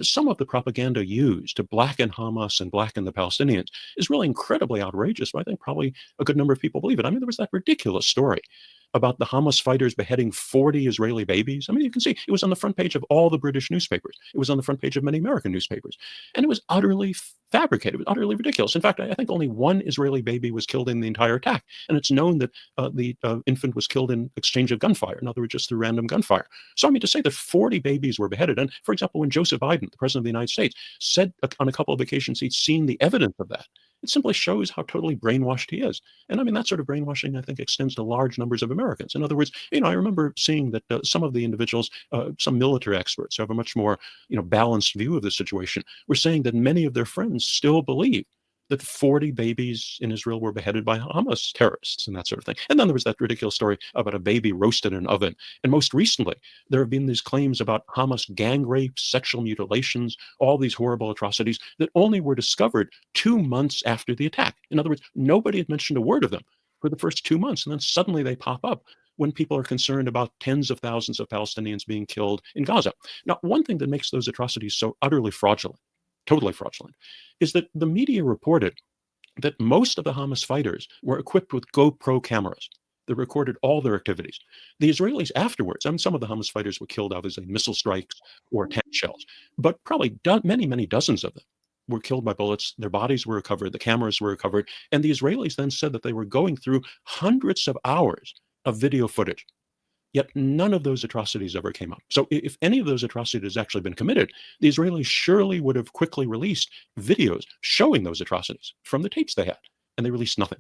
Some of the propaganda used to blacken Hamas and blacken the Palestinians is really incredibly outrageous, but I think probably a good number of people believe it. I mean, there was that ridiculous story about the Hamas fighters beheading 40 Israeli babies. I mean, you can see it was on the front page of all the British newspapers. It was on the front page of many American newspapers. And it was utterly fabricated. It was utterly ridiculous. In fact, I think only one Israeli baby was killed in the entire attack. And it's known that the infant was killed in exchange of gunfire. In other words, just through random gunfire. So, I mean, to say that 40 babies were beheaded, and for example, when Joseph Biden, the president of the United States, said on a couple of occasions he'd seen the evidence of that, it simply shows how totally brainwashed he is. And I mean, that sort of brainwashing, I think, extends to large numbers of Americans. In other words, I remember seeing that some of the individuals, some military experts who have a much more, balanced view of the situation, were saying that many of their friends still believe that 40 babies in Israel were beheaded by Hamas terrorists and that sort of thing. And then there was that ridiculous story about a baby roasted in an oven. And most recently, there have been these claims about Hamas gang rapes, sexual mutilations, all these horrible atrocities that only were discovered 2 months after the attack. In other words, nobody had mentioned a word of them for the first 2 months. And then suddenly they pop up when people are concerned about tens of thousands of Palestinians being killed in Gaza. Now, one thing that makes those atrocities so utterly fraudulent, totally fraudulent, is that the media reported that most of the Hamas fighters were equipped with GoPro cameras that recorded all their activities. The Israelis afterwards, I mean, some of the Hamas fighters were killed obviously in missile strikes or tank shells, but probably many, many dozens of them were killed by bullets. Their bodies were recovered, the cameras were recovered, and the Israelis then said that they were going through hundreds of hours of video footage. Yet none of those atrocities ever came up. So if any of those atrocities had actually been committed, the Israelis surely would have quickly released videos showing those atrocities from the tapes they had, and they released nothing.